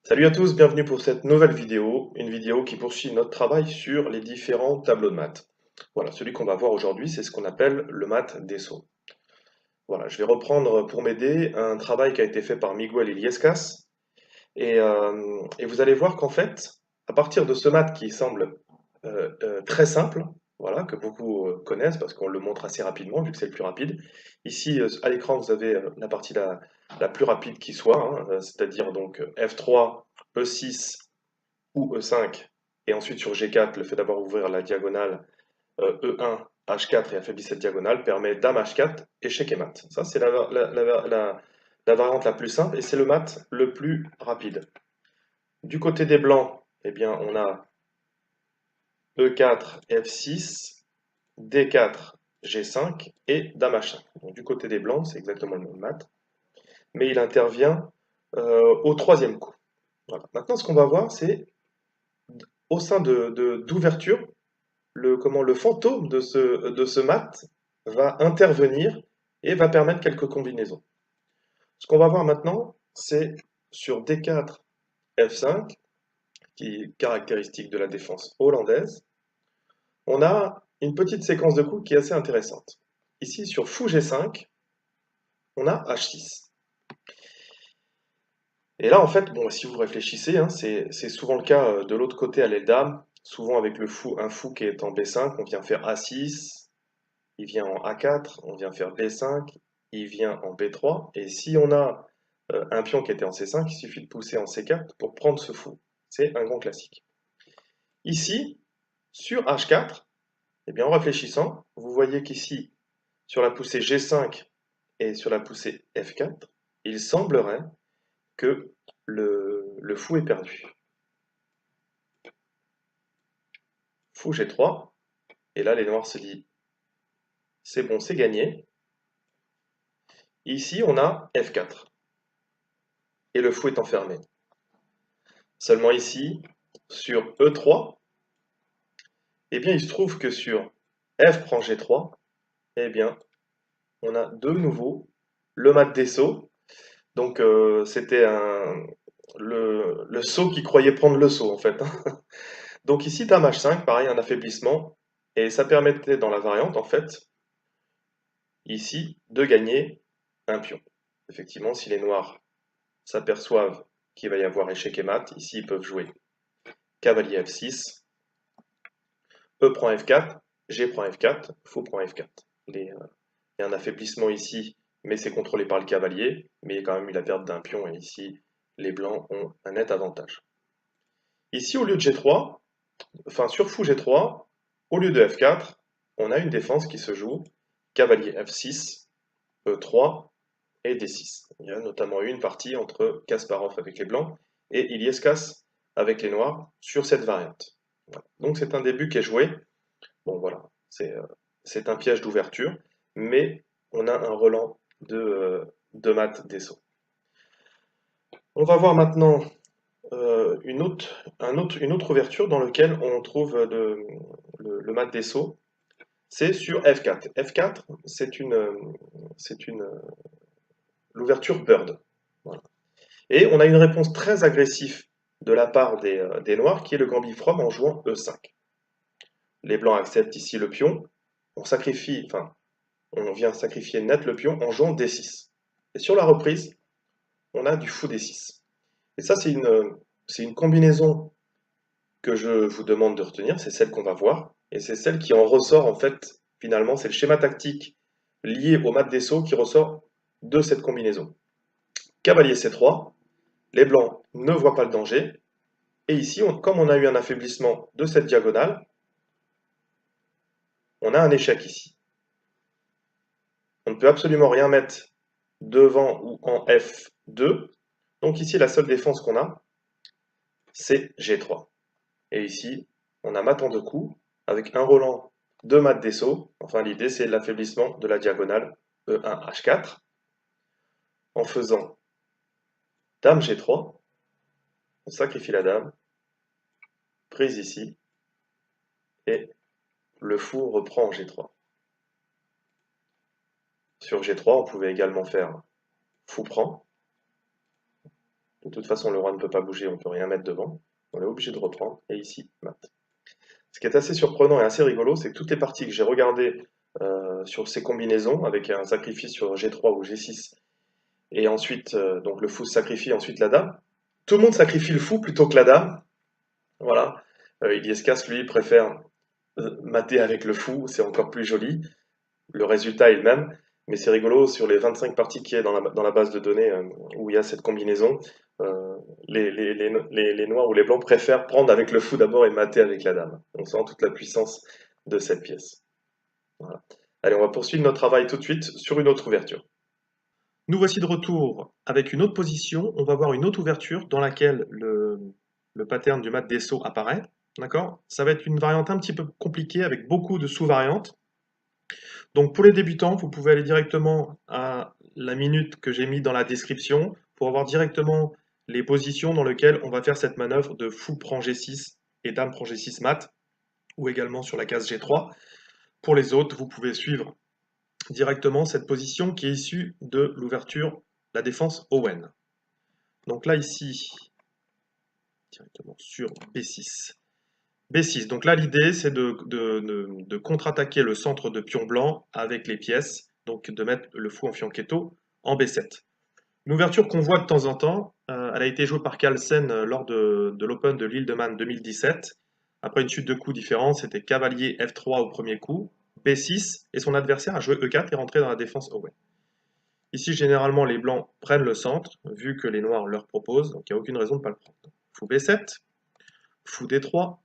Salut à tous, bienvenue pour cette nouvelle vidéo, une vidéo qui poursuit notre travail sur les différents tableaux de maths. Voilà, celui qu'on va voir aujourd'hui, c'est ce qu'on appelle le math Deso. Voilà, je vais reprendre pour m'aider un travail qui a été fait par Miguel Illescas, et vous allez voir qu'en fait, à partir de ce math qui semble très simple, voilà, que beaucoup connaissent parce qu'on le montre assez rapidement vu que c'est le plus rapide. Ici, à l'écran, vous avez la partie la plus rapide qui soit, hein, c'est-à-dire donc F3, E6 ou E5, et ensuite sur G4, le fait d'avoir ouvert la diagonale E1, H4 et affaibli cette diagonale permet Dame H4, échec et mat. Ça, c'est la variante la plus simple et c'est le mat le plus rapide. Du côté des blancs, eh bien, on a E4, F6, D4, G5 et Dame H5. Donc, du côté des blancs, c'est exactement le même mat, mais il intervient au troisième coup. Voilà. Maintenant, ce qu'on va voir, c'est au sein d'ouverture, le fantôme de ce mat va intervenir et va permettre quelques combinaisons. Ce qu'on va voir maintenant, c'est sur D4, F5, qui est caractéristique de la défense hollandaise, on a une petite séquence de coups qui est assez intéressante. Ici, sur fou G5, on a H6. Et là, en fait, bon, si vous réfléchissez, hein, c'est souvent le cas de l'autre côté à l'aile dame, souvent avec un fou qui est en B5, on vient faire A6, il vient en A4, on vient faire B5, il vient en B3, et si on a un pion qui était en C5, il suffit de pousser en C4 pour prendre ce fou. C'est un grand classique. Ici, sur H4, eh bien, en réfléchissant, vous voyez qu'ici, sur la poussée G5 et sur la poussée F4, il semblerait que le fou est perdu. Fou G3, et là les noirs se disent, c'est bon, c'est gagné. Ici, on a F4, et le fou est enfermé. Seulement ici, sur E3, eh bien, il se trouve que sur F prend G3, eh bien, on a de nouveau le mat des sauts. Donc, c'était le saut qui croyait prendre le saut, en fait. Donc ici, dame H5, pareil, un affaiblissement. Et ça permettait, dans la variante, en fait, ici, de gagner un pion. Effectivement, si les noirs s'aperçoivent qu'il va y avoir échec et mat, ici, ils peuvent jouer cavalier F6, E prend F4, G prend F4, fou prend F4. Il y a un affaiblissement ici, mais c'est contrôlé par le cavalier, mais il y a quand même eu la perte d'un pion, et ici, les blancs ont un net avantage. Ici, au lieu de G3, enfin sur fou G3, au lieu de F4, on a une défense qui se joue cavalier F6, E3 et D6. Il y a notamment eu une partie entre Kasparov avec les blancs et Iliescas avec les noirs sur cette variante. Voilà. Donc c'est un début qui est joué. Bon voilà, c'est un piège d'ouverture, mais on a un relan de mat des sauts. On va voir maintenant une autre ouverture dans laquelle on trouve le mat des sauts. C'est sur F4. F4, c'est l'ouverture bird. Voilà. Et on a une réponse très agressive de la part des noirs qui est le gambit from en jouant E5. Les blancs acceptent ici le pion. On vient sacrifier net le pion en jouant D6. Et sur la reprise, on a du fou D6. Et ça, c'est une combinaison que je vous demande de retenir, c'est celle qu'on va voir. Et c'est celle qui en ressort, en fait, finalement, c'est le schéma tactique lié au mat des sauts qui ressort de cette combinaison. Cavalier C3, les blancs ne voient pas le danger. Et ici, comme on a eu un affaiblissement de cette diagonale, on a un échec ici. On ne peut absolument rien mettre devant ou en F2. Donc ici, la seule défense qu'on a, c'est G3. Et ici, on a mat en deux coups, avec un Roland de mat des sauts. Enfin, l'idée, c'est l'affaiblissement de la diagonale E1, H4, en faisant dame G3, on sacrifie la dame, prise ici, et le fou reprend en G3. Sur G3, on pouvait également faire fou prend, De toute façon, le roi ne peut pas bouger, on ne peut rien mettre devant. On est obligé de reprendre. Et ici, mat. Ce qui est assez surprenant et assez rigolo, c'est que toutes les parties que j'ai regardées sur ces combinaisons, avec un sacrifice sur G3 ou G6, et ensuite, donc le fou se sacrifie, ensuite la dame, tout le monde sacrifie le fou plutôt que la dame. Voilà. Iliescas, lui, préfère mater avec le fou, c'est encore plus joli. Le résultat est le même, mais c'est rigolo, sur les 25 parties qu'il y a dans la base de données où il y a cette combinaison, les noirs ou les blancs préfèrent prendre avec le fou d'abord et mater avec la dame. On sent toute la puissance de cette pièce. Voilà. Allez, on va poursuivre notre travail tout de suite sur une autre ouverture. Nous voici de retour avec une autre position. On va voir une autre ouverture dans laquelle le pattern du mat des Sceaux apparaît. D'accord? Ça va être une variante un petit peu compliquée avec beaucoup de sous-variantes. Donc pour les débutants, vous pouvez aller directement à la minute que j'ai mis dans la description pour avoir directement les positions dans lesquelles on va faire cette manœuvre de fou prend G6 et dame prend G6 mat, ou également sur la case G3. Pour les autres, vous pouvez suivre directement cette position qui est issue de l'ouverture, la défense Owen. Donc là ici, directement sur B6. B6, donc là l'idée c'est de contre-attaquer le centre de pion blanc avec les pièces, donc de mettre le fou en fianchetto en B7. Une ouverture qu'on voit de temps en temps, elle a été jouée par Carlsen lors de l'Open de l'île de Man 2017. Après une chute de coups différente, c'était cavalier F3 au premier coup, B6, et son adversaire a joué E4 et rentré dans la défense Owen. Ici, généralement, les blancs prennent le centre, vu que les noirs leur proposent, donc il n'y a aucune raison de ne pas le prendre. Fou B7, fou D3,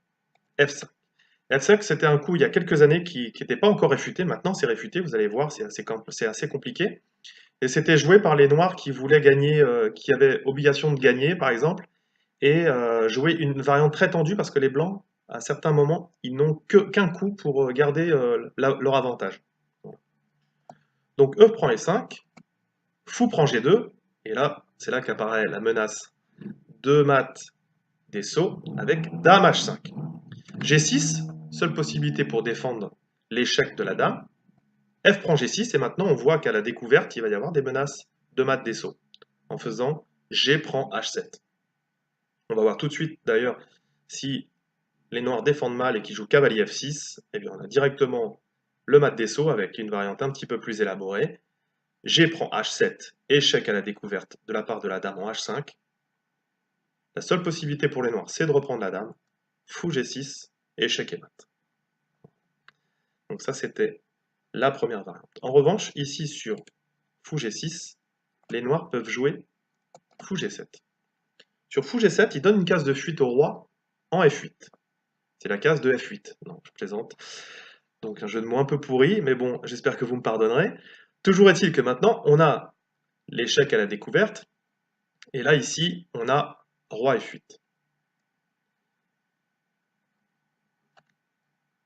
F5. F5, c'était un coup il y a quelques années qui n'était pas encore réfuté, maintenant c'est réfuté, vous allez voir, c'est assez compliqué. Et c'était joué par les noirs qui voulaient gagner, qui avaient obligation de gagner, par exemple, et jouer une variante très tendue parce que les blancs, à certains moments, ils n'ont qu'un coup pour garder leur avantage. Donc E prend E5, fou prend G2, et là, c'est là qu'apparaît la menace de mat des Sceaux avec dame H5. G6, seule possibilité pour défendre l'échec de la dame. F prend G6, et maintenant on voit qu'à la découverte, il va y avoir des menaces de mat des Sceaux, en faisant G prend H7. On va voir tout de suite d'ailleurs si les noirs défendent mal et qu'ils jouent cavalier F6, eh bien on a directement le mat des Sceaux avec une variante un petit peu plus élaborée. G prend H7, échec à la découverte de la part de la dame en H5. La seule possibilité pour les noirs, c'est de reprendre la dame. Fou G6, échec et mat. Donc ça, c'était la première variante. En revanche, ici sur fou G6, les noirs peuvent jouer fou G7. Sur fou G7, il donne une case de fuite au roi en F8. C'est la case de F8. Non, je plaisante. Donc un jeu de mots un peu pourri, mais bon, j'espère que vous me pardonnerez. Toujours est-il que maintenant, on a l'échec à la découverte, et là, ici, on a roi F8.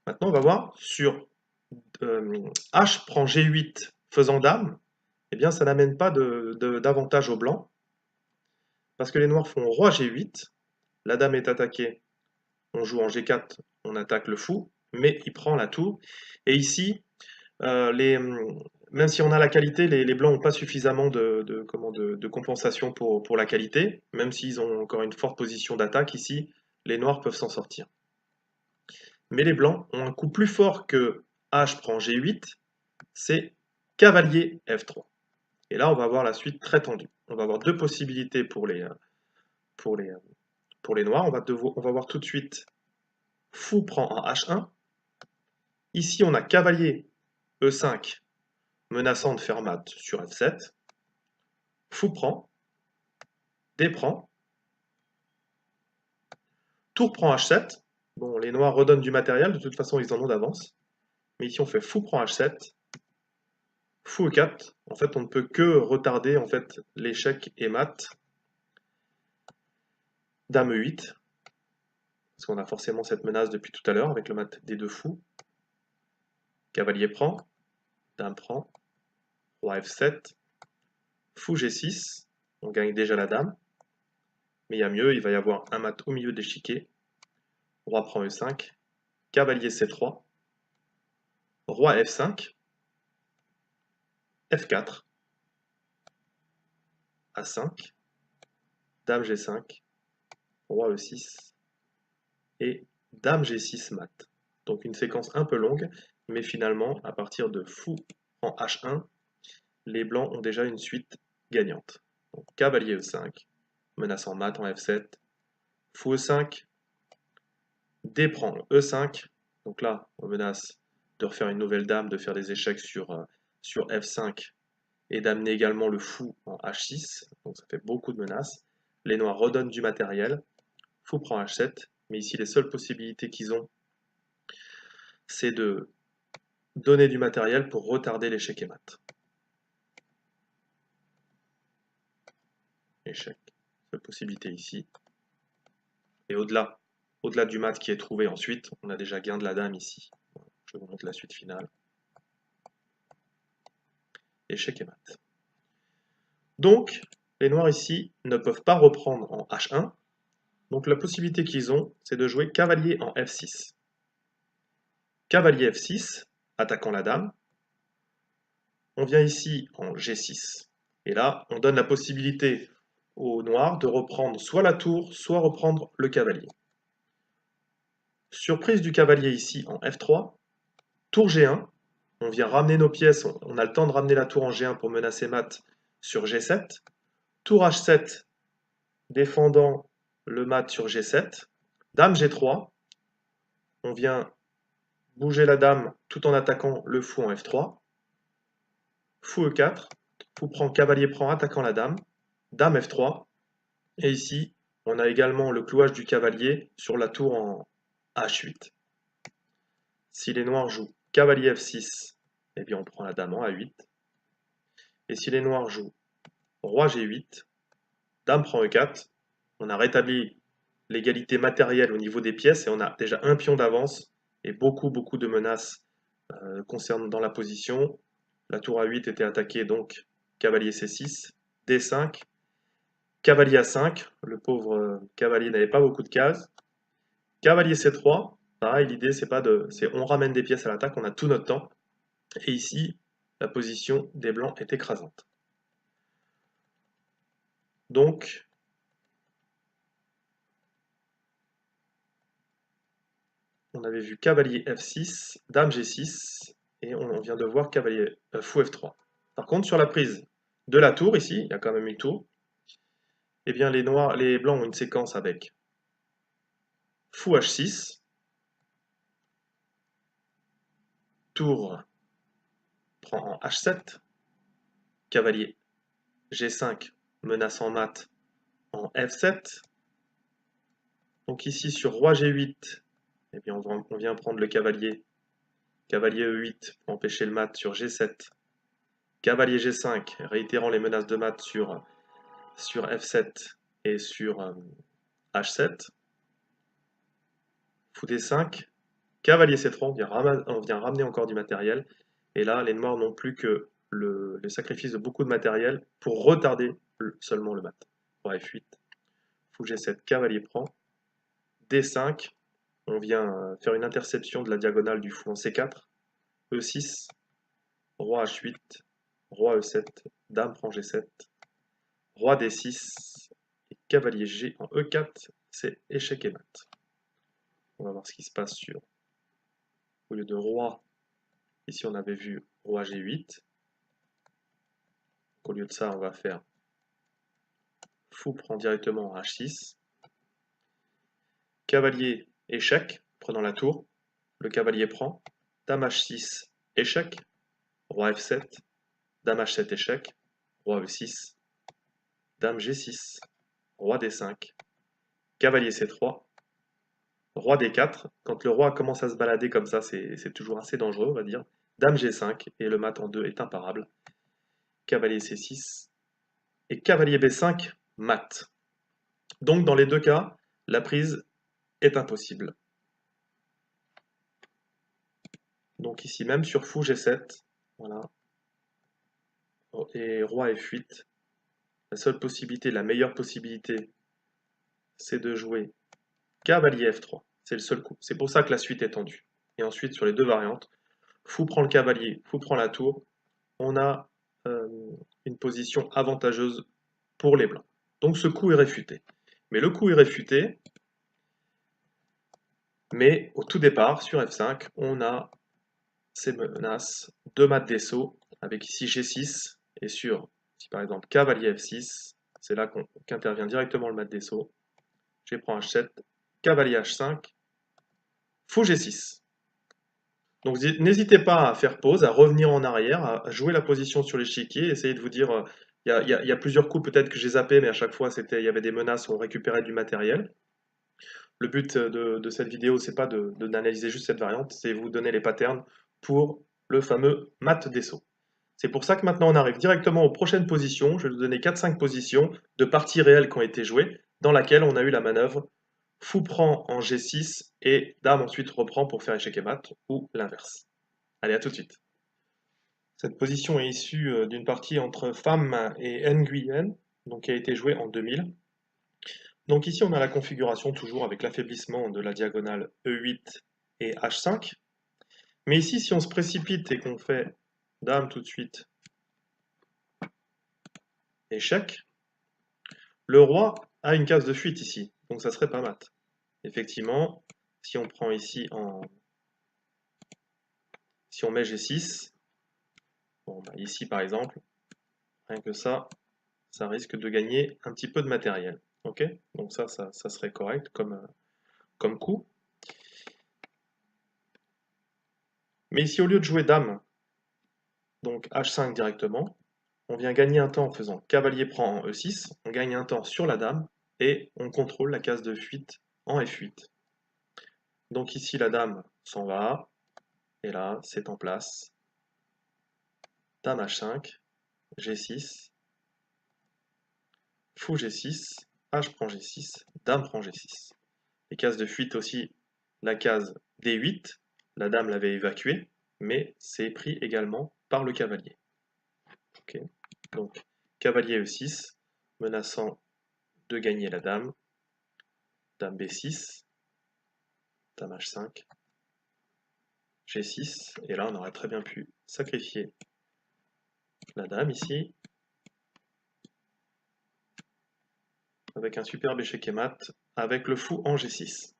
Maintenant, on va voir sur H prend G8 faisant dame, eh bien, ça n'amène pas d'avantage au blanc, parce que les noirs font roi G8, la dame est attaquée, on joue en G4, on attaque le fou, mais il prend la tour, et ici, même si on a la qualité, les blancs n'ont pas suffisamment de compensation pour la qualité, même s'ils ont encore une forte position d'attaque ici, les noirs peuvent s'en sortir. Mais les blancs ont un coup plus fort que H prend G8, c'est cavalier F3. Et là, on va voir la suite très tendue. On va avoir deux possibilités pour les noirs. On va voir tout de suite fou prend en H1. Ici, on a cavalier E5 menaçant de faire mat sur F7. Fou prend, D prend, tour prend H7. Bon, les noirs redonnent du matériel, de toute façon, ils en ont d'avance. Mais ici, on fait fou prend H7. Fou E4, en fait, on ne peut que retarder en fait l'échec et mat. Dame E8, parce qu'on a forcément cette menace depuis tout à l'heure avec le mat des deux fous. Cavalier prend, dame prend, roi F7, fou G6, on gagne déjà la dame. Mais il y a mieux, il va y avoir un mat au milieu de l'échiquier. Roi prend E5, cavalier C3, roi F5, F4, A5, Dame G5, Roi E6 et Dame G6 mat. Donc une séquence un peu longue, mais finalement, à partir de Fou en H1, les blancs ont déjà une suite gagnante. Donc cavalier E5, menaçant mat en F7, Fou E5, D prend E5, donc là on menace de refaire une nouvelle dame, de faire des échecs sur F5 et d'amener également le fou en H6, donc ça fait beaucoup de menaces. Les noirs redonnent du matériel, fou prend H7, mais ici les seules possibilités qu'ils ont, c'est de donner du matériel pour retarder l'échec et mat. Échec, seule possibilité ici. Et au-delà du mat qui est trouvé ensuite, on a déjà gain de la dame ici. Je vous montre la suite finale. Échec et mat. Donc, les noirs ici ne peuvent pas reprendre en H1. Donc la possibilité qu'ils ont, c'est de jouer cavalier en F6. Cavalier F6, attaquant la dame. On vient ici en G6. Et là, on donne la possibilité aux noirs de reprendre soit la tour, soit reprendre le cavalier. Surprise du cavalier ici en F3. Tour G1. On vient ramener nos pièces. On a le temps de ramener la tour en G1 pour menacer mat sur G7. Tour H7, défendant le mat sur G7. Dame G3. On vient bouger la dame tout en attaquant le fou en F3. Fou E4. Fou prend, cavalier prend, attaquant la dame. Dame F3. Et ici, on a également le clouage du cavalier sur la tour en H8. Si les noirs jouent cavalier F6, eh bien on prend la dame en A8. Et si les noirs jouent roi G8, dame prend E4, on a rétabli l'égalité matérielle au niveau des pièces et on a déjà un pion d'avance et beaucoup de menaces concernant dans la position. La tour A8 était attaquée, donc cavalier C6, D5, cavalier A5, le pauvre cavalier n'avait pas beaucoup de cases. Cavalier C3, pareil, l'idée c'est on ramène des pièces à l'attaque, on a tout notre temps. Et ici, la position des blancs est écrasante. Donc, on avait vu cavalier F6, dame G6, et on vient de voir cavalier fou F3. Par contre, sur la prise de la tour, ici, il y a quand même une tour, eh bien les blancs ont une séquence avec fou H6, tour prend en H7, cavalier G5 menaçant mat en F7. Donc ici sur roi G8, eh bien on vient prendre le cavalier. Cavalier E8 pour empêcher le mat sur G7. Cavalier G5, réitérant les menaces de mat sur F7 et sur H7. Fou D5. Cavalier C3, on vient ramener encore du matériel. Et là, les noirs n'ont plus que le sacrifice de beaucoup de matériel pour retarder seulement le mat. Roi F8. Fou G7, cavalier prend. D5, on vient faire une interception de la diagonale du fou en C4. E6, roi H8, roi E7, dame prend G7, roi D6 et cavalier G en E4, c'est échec et mat. On va voir ce qui se passe sur, au lieu de roi, ici on avait vu roi G8. Au lieu de ça, on va faire fou prend directement en H6. Cavalier échec, prenant la tour. Le cavalier prend. Dame H6, échec. Roi F7. Dame H7, échec. Roi E6. Dame G6. Roi D5. Cavalier C3. Roi D4. Quand le roi commence à se balader comme ça, c'est toujours assez dangereux, on va dire. Dame G5. Et le mat en 2 est imparable. Cavalier C6. Et cavalier B5, mat. Donc dans les deux cas, la prise est impossible. Donc ici même sur fou G7, voilà, et roi F8, la seule possibilité, la meilleure possibilité, c'est de jouer cavalier F3. C'est le seul coup. C'est pour ça que la suite est tendue. Et ensuite, sur les deux variantes, fou prend le cavalier, fou prend la tour, on a une position avantageuse pour les blancs. Donc ce coup est réfuté. Mais le coup est réfuté, mais au tout départ, sur F5, on a ces menaces de mat d'assaut, avec ici G6, et sur, si par exemple, cavalier F6, c'est là qu'intervient directement le mat d'assaut. Je prends H7, cavalier H5, fou G6. Donc n'hésitez pas à faire pause, à revenir en arrière, à jouer la position sur l'échiquier, essayez de vous dire, il y a plusieurs coups peut-être que j'ai zappé, mais à chaque fois il y avait des menaces, on récupérait du matériel. Le but de cette vidéo, c'est pas d'analyser juste cette variante, c'est vous donner les patterns pour le fameux mat d'assaut. C'est pour ça que maintenant on arrive directement aux prochaines positions. Je vais vous donner 4-5 positions de parties réelles qui ont été jouées, dans laquelle on a eu la manœuvre fou prend en G6 et dame ensuite reprend pour faire échec et mat, ou l'inverse. Allez, à tout de suite. Cette position est issue d'une partie entre Pham et Nguyen, donc qui a été jouée en 2000. Donc ici on a la configuration toujours avec l'affaiblissement de la diagonale E8 et H5. Mais ici si on se précipite et qu'on fait dame tout de suite, échec, le roi a une case de fuite ici, donc ça serait pas mat. Effectivement, si on prend ici si on met G6, bon, bah ici par exemple, rien que ça risque de gagner un petit peu de matériel. Ok, donc ça serait correct comme coup. Mais ici, au lieu de jouer dame, donc H5 directement, on vient gagner un temps en faisant cavalier prend en E6, on gagne un temps sur la dame, et on contrôle la case de fuite en F8. Donc ici, la dame s'en va, et là, c'est en place. Dame H5, G6, fou G6, H prend G6, dame prend G6. Les cases de fuite aussi, la case D8, la dame l'avait évacuée, mais c'est pris également par le cavalier. Okay. Donc, cavalier E6, menaçant de gagner la dame, dame B6, dame H5, G6, et là on aurait très bien pu sacrifier la dame ici, avec un superbe échec et mat, avec le fou en G6.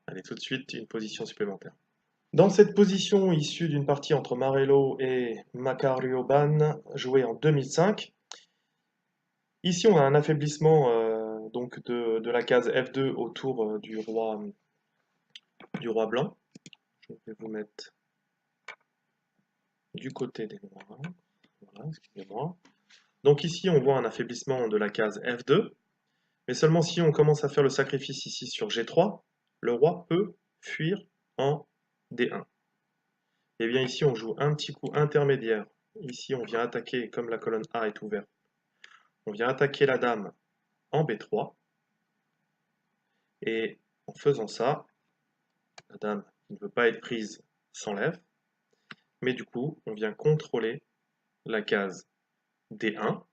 Allez, tout de suite, une position supplémentaire. Dans cette position issue d'une partie entre Marello et Makarioban, jouée en 2005, ici on a un affaiblissement donc de la case F2 autour du roi blanc. Je vais vous mettre du côté des noirs. Voilà, excusez-moi. Donc ici on voit un affaiblissement de la case F2, mais seulement si on commence à faire le sacrifice ici sur G3, le roi peut fuir en D1. Et bien ici on joue un petit coup intermédiaire. Ici on vient attaquer, comme la colonne A est ouverte, on vient attaquer la dame en B3. Et en faisant ça, la dame qui ne veut pas être prise s'enlève. Mais du coup, on vient contrôler la case D1.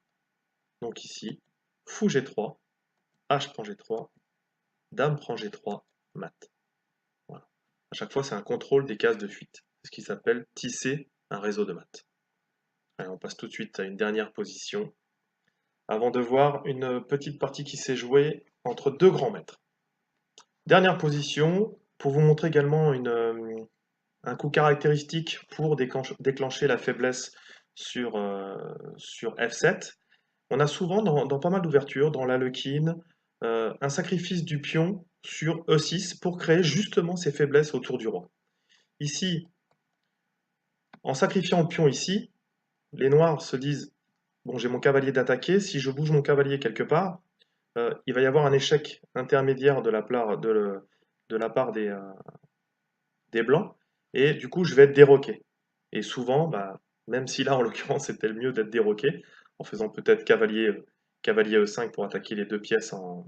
Donc ici, fou G3, H prend G3, dame prend G3, mat. Voilà. À chaque fois, c'est un contrôle des cases de fuite. C'est ce qui s'appelle tisser un réseau de maths. Allez, on passe tout de suite à une dernière position, avant de voir une petite partie qui s'est jouée entre deux grands maîtres. Dernière position, pour vous montrer également un coup caractéristique pour déclencher la faiblesse sur F7. On a souvent dans pas mal d'ouvertures, dans la Lequine, un sacrifice du pion sur E6 pour créer justement ces faiblesses autour du roi. Ici, en sacrifiant le pion ici, les noirs se disent bon, j'ai mon cavalier d'attaquer, si je bouge mon cavalier quelque part, il va y avoir un échec intermédiaire de la part des blancs, et du coup je vais être déroqué. Et souvent, bah, même si là en l'occurrence c'était le mieux d'être déroqué, en faisant peut-être cavalier E5 pour attaquer les deux pièces en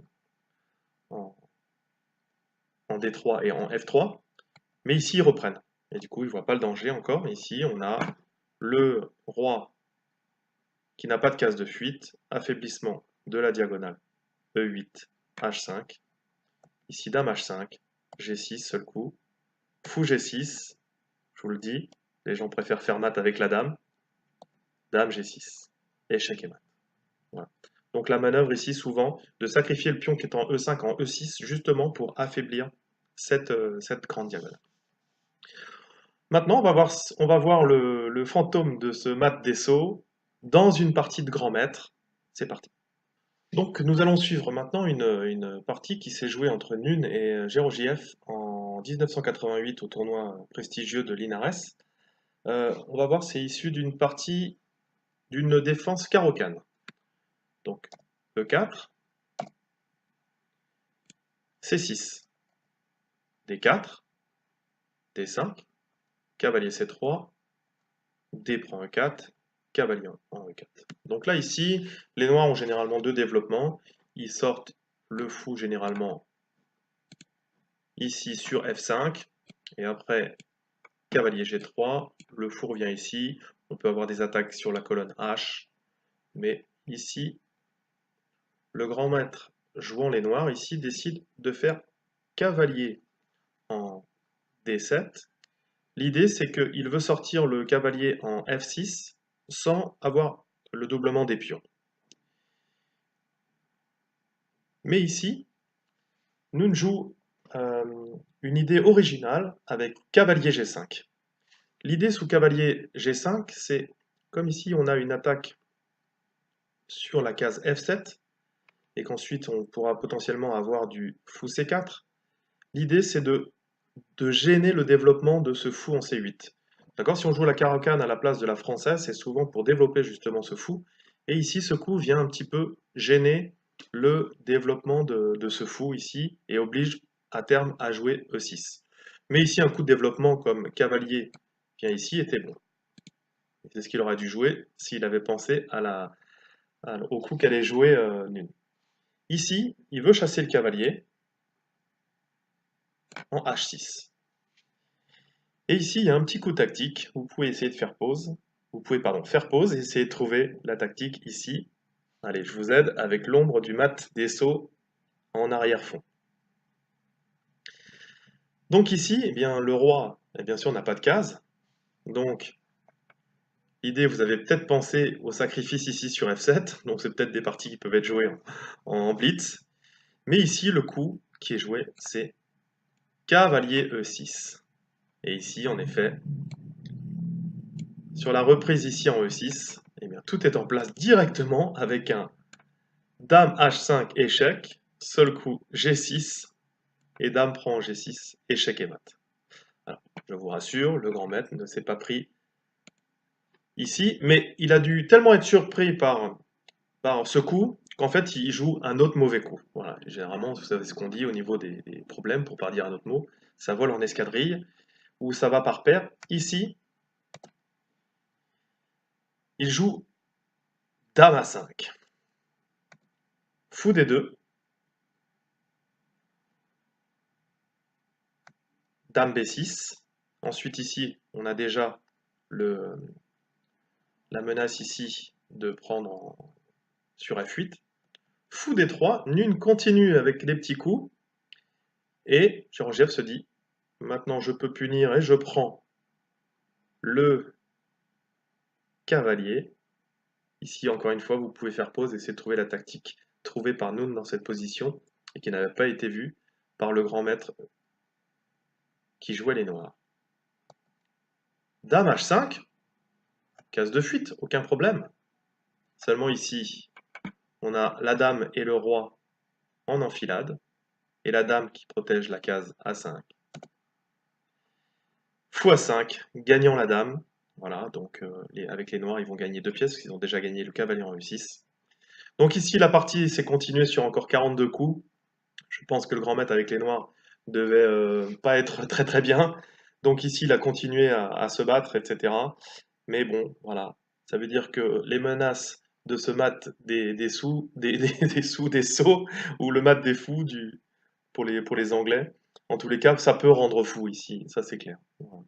D3 et en F3, mais ici ils reprennent. Et du coup ils ne voient pas le danger encore. Ici on a le roi qui n'a pas de case de fuite, affaiblissement de la diagonale E8, H5, ici dame H5, G6 seul coup, fou G6, je vous le dis, les gens préfèrent faire mat avec la dame, dame G6, échec et mat. Voilà. Donc la manœuvre ici, souvent, de sacrifier le pion qui est en E5 en E6, justement pour affaiblir cette grande diagonale. Maintenant, on va voir le fantôme de ce mat des Sceaux dans une partie de grand maître. C'est parti. Donc nous allons suivre maintenant une partie qui s'est jouée entre Nune et Georgiev en 1988 au tournoi prestigieux de Linares. On va voir, c'est issu d'une partie d'une défense caro-cane. Donc E4, C6, D4, D5, cavalier C3, D prend E4, cavalier en E4. Donc là ici, les noirs ont généralement deux développements. Ils sortent le fou généralement ici sur F5, et après cavalier G3, le fou revient ici. On peut avoir des attaques sur la colonne H, mais ici, le grand maître jouant les noirs ici décide de faire cavalier en D7. L'idée, c'est qu'il veut sortir le cavalier en F6 sans avoir le doublement des pions. Mais ici, Nune joue une idée originale avec cavalier G5. L'idée sous cavalier G5, c'est comme ici on a une attaque sur la case F7 et qu'ensuite on pourra potentiellement avoir du fou C4. L'idée, c'est de gêner le développement de ce fou en C8. D'accord? Si on joue la carocane à la place de la française, c'est souvent pour développer justement ce fou. Et ici, ce coup vient un petit peu gêner le développement de ce fou ici et oblige à terme à jouer E6. Mais ici, un coup de développement comme cavalier vient ici était bon. C'est ce qu'il aurait dû jouer s'il avait pensé au coup qu'allait jouer Nune. Ici, il veut chasser le cavalier en H6. Et ici, il y a un petit coup tactique. Vous pouvez essayer de faire pause. Vous pouvez, pardon, faire pause et essayer de trouver la tactique ici. Allez, je vous aide avec l'ombre du mat des Sceaux en arrière-fond. Donc ici, eh bien, le roi, bien sûr, n'a pas de case. Donc, l'idée, vous avez peut-être pensé au sacrifice ici sur F7. Donc, c'est peut-être des parties qui peuvent être jouées en blitz. Mais ici, le coup qui est joué, c'est cavalier E6. Et ici, en effet, sur la reprise ici en E6, eh bien, tout est en place directement avec un Dame H5 échec, seul coup G6, et Dame prend G6, échec et mat. Alors, je vous rassure, le grand maître ne s'est pas pris ici, mais il a dû tellement être surpris par ce coup qu'en fait il joue un autre mauvais coup. Voilà, généralement, vous savez ce qu'on dit au niveau des problèmes, pour pas dire un autre mot, ça vole en escadrille, ou ça va par paire. Ici, il joue Dame A5. Fou des deux. Dame B6. Ensuite ici, on a déjà la menace ici de prendre sur F8. Fou D3, Nune continue avec les petits coups. Et Georgiev se dit, maintenant je peux punir et je prends le cavalier. Ici, encore une fois, vous pouvez faire pause et essayer de trouver la tactique trouvée par Nune dans cette position et qui n'avait pas été vue par le grand maître qui jouait les noirs. Dame H5, case de fuite, aucun problème. Seulement ici, on a la dame et le roi en enfilade, et la dame qui protège la case A5. Fou A5, gagnant la dame. Voilà, donc avec les noirs, ils vont gagner 2 pièces, parce qu'ils ont déjà gagné le cavalier en E6. Donc ici, la partie s'est continuée sur encore 42 coups. Je pense que le grand maître avec les noirs devait pas être très très bien. Donc ici, il a continué à se battre, etc. Mais bon, voilà. Ça veut dire que les menaces de ce mat des sous, des sceaux, ou le mat des fous pour les Anglais, en tous les cas, ça peut rendre fou ici, ça c'est clair. Voilà.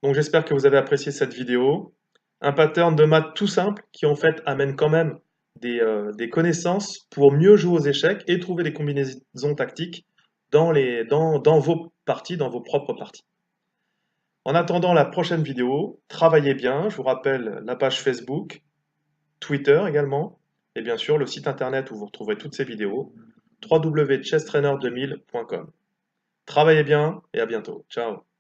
Donc j'espère que vous avez apprécié cette vidéo. Un pattern de maths tout simple qui en fait amène quand même des connaissances pour mieux jouer aux échecs et trouver des combinaisons tactiques dans vos parties, dans vos propres parties. En attendant la prochaine vidéo, travaillez bien. Je vous rappelle la page Facebook, Twitter également. et bien sûr le site internet où vous retrouverez toutes ces vidéos, www.chesstrainer2000.com. Travaillez bien et à bientôt. Ciao.